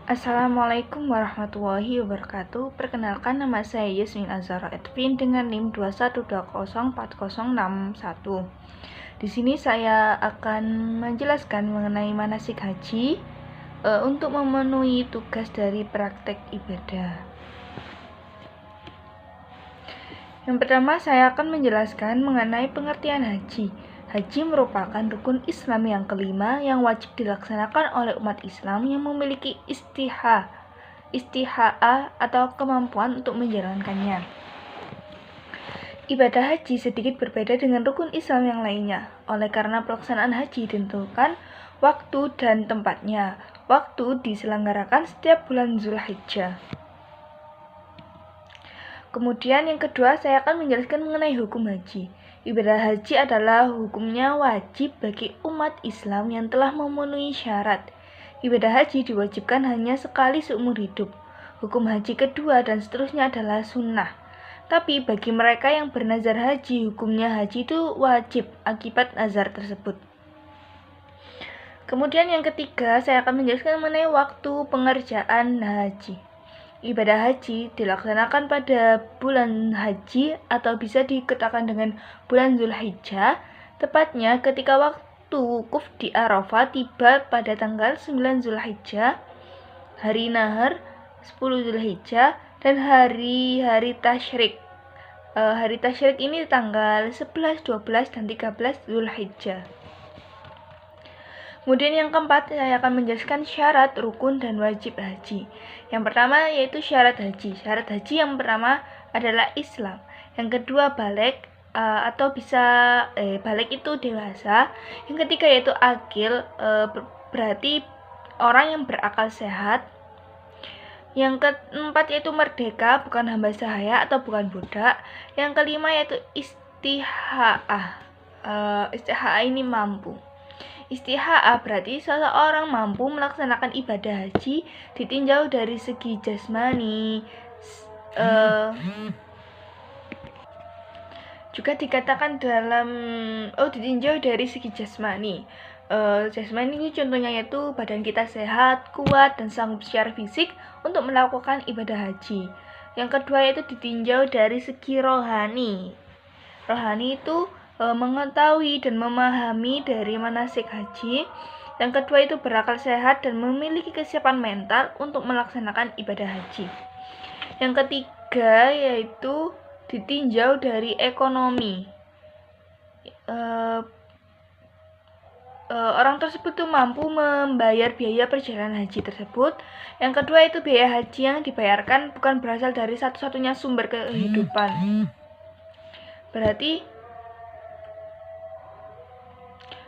Assalamualaikum warahmatullahi wabarakatuh. Perkenalkan, nama saya Yasmin Azhara Edwin dengan NIM 21204061. Di sini saya akan menjelaskan mengenai manasik haji untuk memenuhi tugas dari praktek ibadah. Yang pertama, saya akan menjelaskan mengenai pengertian haji. Haji merupakan rukun Islam yang kelima yang wajib dilaksanakan oleh umat Islam yang memiliki istiha'ah atau kemampuan untuk menjalankannya. Ibadah haji sedikit berbeda dengan rukun Islam yang lainnya, oleh karena pelaksanaan haji ditentukan waktu dan tempatnya. Waktu diselenggarakan setiap bulan Zulhijjah. Kemudian yang kedua, saya akan menjelaskan mengenai hukum haji. Ibadah haji adalah hukumnya wajib bagi umat Islam yang telah memenuhi syarat. Ibadah haji diwajibkan hanya sekali seumur hidup. Hukum haji kedua dan seterusnya adalah sunnah. Tapi bagi mereka yang bernazar haji, hukumnya haji itu wajib akibat nazar tersebut. Kemudian yang ketiga, saya akan menjelaskan mengenai waktu pengerjaan haji. Ibadah haji dilaksanakan pada bulan haji atau bisa dikatakan dengan bulan Zulhijjah, tepatnya ketika waktu wukuf di Arafah tiba pada tanggal 9 Zulhijjah, hari Nahar 10 Zulhijjah, dan hari tasyrik. Hari tasyrik ini tanggal 11, 12, dan 13 Zulhijjah. Kemudian yang keempat, saya akan menjelaskan syarat, rukun, dan wajib haji. Yang pertama yaitu syarat haji. Syarat haji yang pertama adalah Islam. Yang kedua baligh atau bisa baligh itu dewasa. Yang ketiga yaitu akil, berarti orang yang berakal sehat. Yang keempat yaitu merdeka, bukan hamba sahaya atau bukan budak. Yang kelima yaitu istiha'ah. Istiha'ah ini mampu. Istiha'ah berarti seseorang mampu melaksanakan ibadah haji ditinjau dari segi jasmani. Juga dikatakan ditinjau dari segi jasmani. Jasmani ini contohnya yaitu badan kita sehat, kuat, dan sanggup secara fisik untuk melakukan ibadah haji. Yang kedua yaitu ditinjau dari segi rohani. Rohani itu mengetahui dan memahami dari manasik haji. Yang kedua itu berakal sehat dan memiliki kesiapan mental untuk melaksanakan ibadah haji. Yang ketiga yaitu ditinjau dari ekonomi. Orang tersebut tuh mampu membayar biaya perjalanan haji tersebut. Yang kedua itu biaya haji yang dibayarkan bukan berasal dari satu-satunya sumber kehidupan. Berarti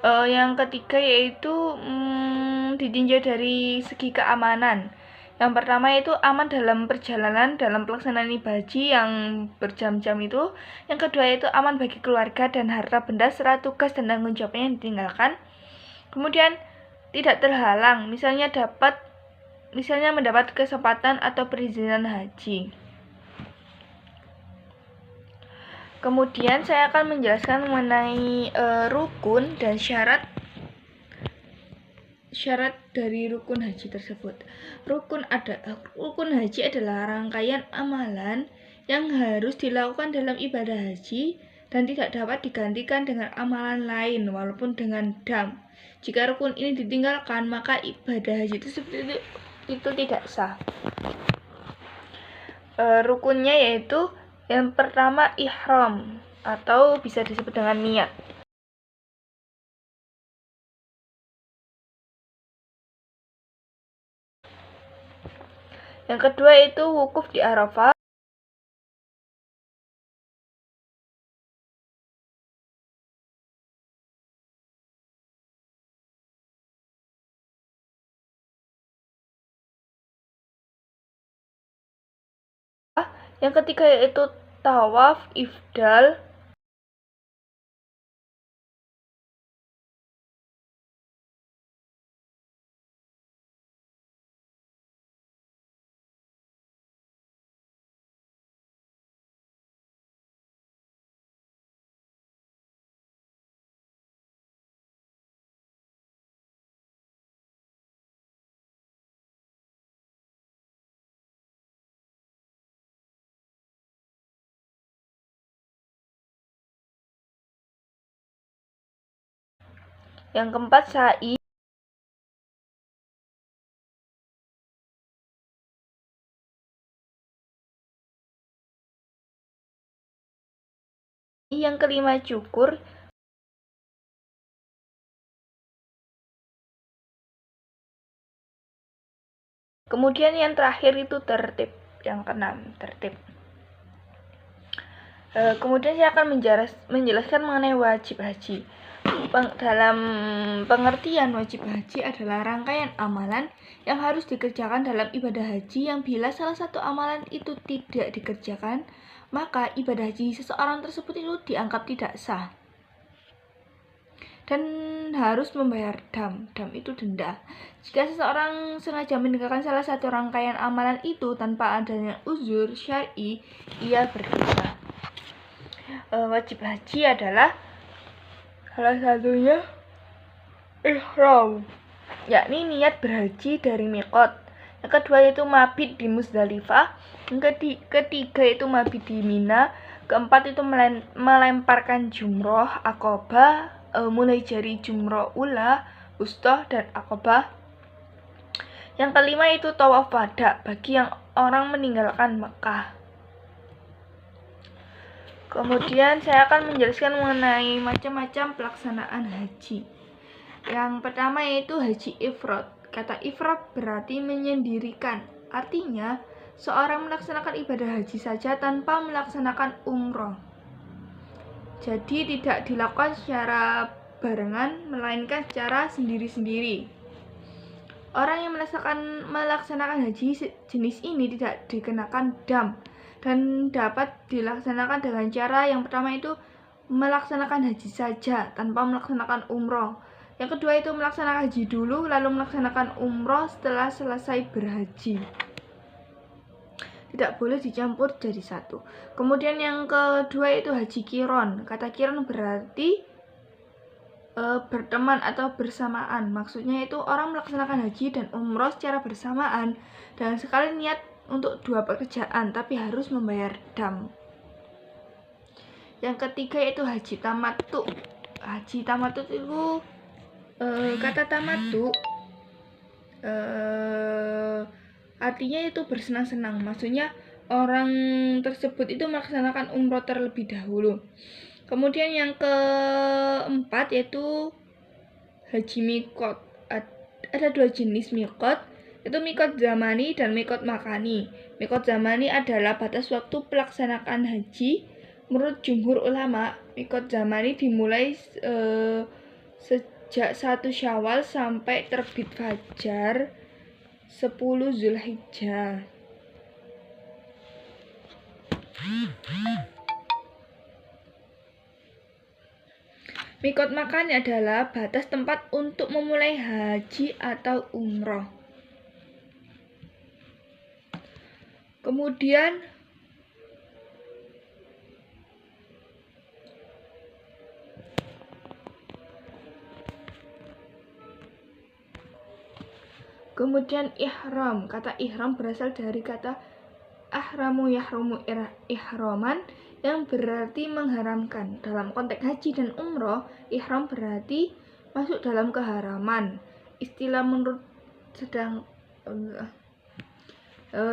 yang ketiga yaitu ditinjau dari segi keamanan. Yang pertama yaitu aman dalam perjalanan dalam pelaksanaan ibadah haji yang berjam-jam itu. Yang kedua yaitu aman bagi keluarga dan harta benda serta tugas dan tanggung jawabnya yang ditinggalkan. Kemudian tidak terhalang, misalnya mendapat kesempatan atau perizinan haji. Kemudian saya akan menjelaskan mengenai rukun dan syarat dari rukun haji tersebut. Rukun haji adalah rangkaian amalan yang harus dilakukan dalam ibadah haji dan tidak dapat digantikan dengan amalan lain walaupun dengan dam. Jika rukun ini ditinggalkan, maka ibadah haji tersebut itu tidak sah. Rukunnya yaitu yang pertama ihram atau bisa disebut dengan niat. Yang kedua itu wukuf di Arafah. Yang ketiga yaitu tawaf ifdal. Yang keempat, sa'i. Yang kelima, cukur. Kemudian yang terakhir itu tertib. Yang keenam, tertib. Kemudian saya akan menjelaskan mengenai wajib haji. Dalam pengertian, wajib haji adalah rangkaian amalan yang harus dikerjakan dalam ibadah haji yang bila salah satu amalan itu tidak dikerjakan, maka ibadah haji seseorang tersebut itu dianggap tidak sah dan harus membayar dam. Dam itu denda. Jika seseorang sengaja meninggalkan salah satu rangkaian amalan itu tanpa adanya uzur syar'i, ia berdosa. Wajib haji adalah salah satunya ihram, yakni niat berhaji dari miqat. Yang kedua yaitu mabit di Muzdalifah. Yang ketiga itu mabit di Mina. Keempat itu melemparkan jumroh Aqabah, mulai dari jumroh ula, wustoh, dan Aqabah. Yang kelima itu tawaf wada bagi yang orang meninggalkan Mekah. Kemudian saya akan menjelaskan mengenai macam-macam pelaksanaan haji. Yang pertama yaitu haji ifrad. Kata ifrad berarti menyendirikan. Artinya, seorang melaksanakan ibadah haji saja tanpa melaksanakan umroh. Jadi tidak dilakukan secara barengan, melainkan secara sendiri-sendiri. Orang yang melaksanakan haji jenis ini tidak dikenakan dam dan dapat dilaksanakan dengan cara yang pertama itu melaksanakan haji saja tanpa melaksanakan umroh. Yang kedua itu melaksanakan haji dulu lalu melaksanakan umroh setelah selesai berhaji. Tidak boleh dicampur jadi satu. Kemudian yang kedua itu haji kiron. Kata kiron berarti berteman atau bersamaan. Maksudnya itu orang melaksanakan haji dan umroh secara bersamaan dan sekali niat untuk dua pekerjaan tapi harus membayar dam. Yang ketiga yaitu haji tamattu. Haji tamattu itu kata tamattu artinya itu bersenang-senang. Maksudnya orang tersebut itu melaksanakan umroh terlebih dahulu. Kemudian yang keempat yaitu haji miqat. Ada dua jenis miqat, yaitu miqat zamani dan miqat makani. Miqat zamani adalah batas waktu pelaksanaan haji. Menurut jumhur ulama, miqat zamani dimulai sejak 1 Syawal sampai terbit fajar 10 Zulhijjah. Miqat makani adalah batas tempat untuk memulai haji atau umroh. Kemudian ihram. Kata ihram berasal dari kata ahramu yahrumu ihraman yang berarti mengharamkan. Dalam konteks haji dan umroh, ihram berarti masuk dalam keharaman. Istilah menurut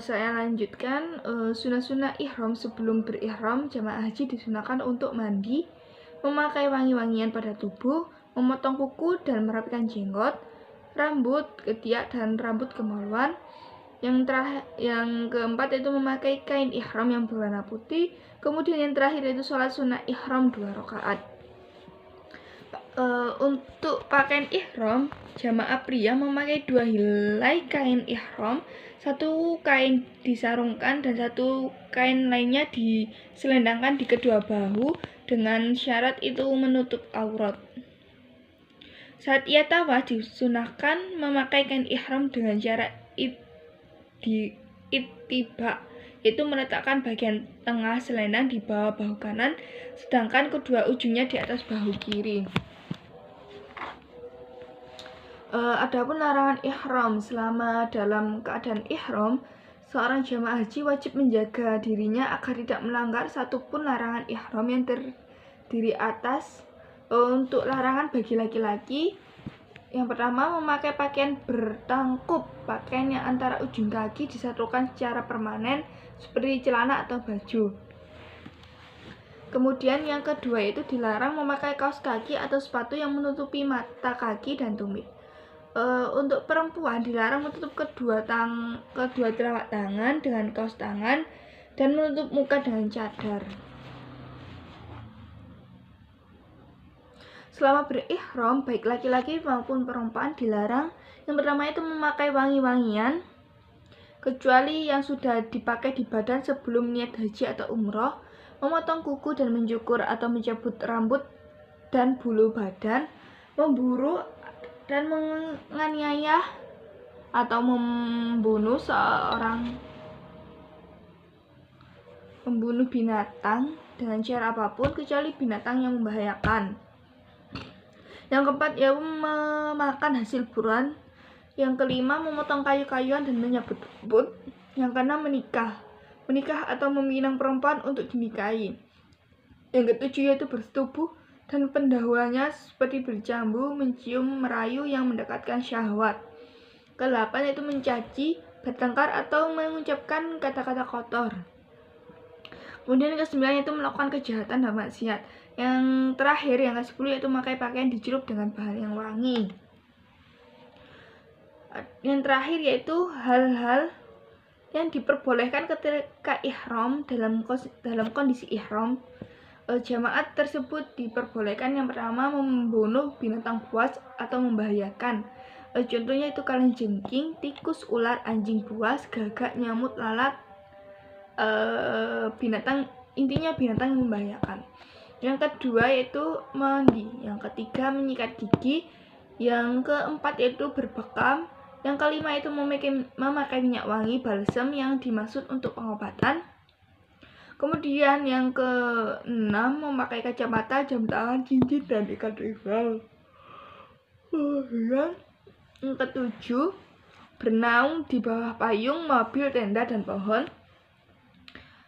saya lanjutkan. Sunah-sunah ihram sebelum berihram jamaah haji disunahkan untuk mandi, memakai wangi-wangian pada tubuh, memotong kuku dan merapikan jenggot, rambut, ketiak, dan rambut kemaluan. Yang keempat itu memakai kain ihram yang berwarna putih. Kemudian yang terakhir itu sholat sunnah ihram 2 rakaat. Untuk pakaian ihram, jamaah pria memakai 2 helai kain ihram, 1 kain disarungkan dan 1 kain lainnya diselendangkan di kedua bahu dengan syarat itu menutup aurat. Saat ia tawaf disunahkan memakai kain ihram dengan cara ittiba, yaitu meletakkan bagian tengah selendang di bawah bahu kanan, sedangkan kedua ujungnya di atas bahu kiri. Adapun larangan ihram, selama dalam keadaan ihram, seorang jamaah haji wajib menjaga dirinya agar tidak melanggar satupun larangan ihram yang terdiri atas. Untuk larangan bagi laki-laki, Yang pertama, memakai pakaian bertangkup. Pakaian yang antara ujung kaki disatukan secara permanen seperti celana atau baju. Kemudian yang kedua itu dilarang memakai kaos kaki atau sepatu yang menutupi mata kaki dan tumit. Untuk perempuan dilarang menutup kedua telapak tangan dengan kaos tangan dan menutup muka dengan cadar. Selama berihram, baik laki-laki maupun perempuan dilarang yang pertama itu memakai wangi-wangian, kecuali yang sudah dipakai di badan sebelum niat haji atau umroh, memotong kuku dan mencukur atau mencabut rambut dan bulu badan, memburu dan menganiaya atau membunuh binatang dengan cara apapun kecuali binatang yang membahayakan. Yang keempat yaitu memakan hasil buruan. Yang kelima memotong kayu-kayuan dan menyabut rambut. Yang keenam menikah atau meminang perempuan untuk dinikahi. Yang ketujuh yaitu bersetubuh dan pendahuluannya seperti bercambu, mencium, merayu yang mendekatkan syahwat. Kedelapan yaitu mencaci, bertengkar atau mengucapkan kata-kata kotor. Kemudian yang ke-9 yaitu melakukan kejahatan dan maksiat. Yang terakhir, yang ke-10 yaitu memakai pakaian dicelup dengan bahan yang wangi. Yang terakhir yaitu hal-hal yang diperbolehkan ketika ihram. Dalam kondisi ihram, jamaat tersebut diperbolehkan yang pertama membunuh binatang buas atau membahayakan. Contohnya itu kalajengking, tikus, ular, anjing buas, gagak, nyamuk, lalat, binatang yang membahayakan. Yang kedua yaitu mandi. Yang ketiga menyikat gigi. Yang keempat yaitu berbekam. Yang kelima itu memakai minyak wangi balsam yang dimaksud untuk pengobatan. Kemudian yang keenam memakai kacamata, jam tangan, cincin, dan ikat pinggang. Yang ketujuh bernaung di bawah payung, mobil, tenda, dan pohon.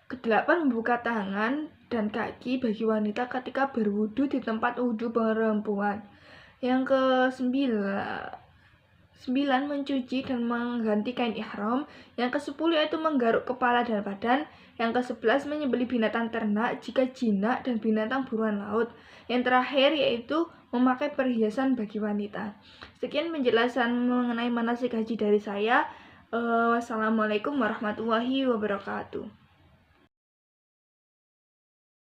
Kedelapan membuka tangan dan kaki bagi wanita ketika berwudu di tempat wudu perempuan. Yang ke-9 mencuci dan mengganti kain ihram. Yang ke-10 yaitu menggaruk kepala dan badan. Yang ke-11 menyembelih binatang ternak jika jinak dan binatang buruan laut. Yang terakhir yaitu memakai perhiasan bagi wanita. Sekian penjelasan mengenai manasik haji dari saya. Wassalamualaikum warahmatullahi wabarakatuh.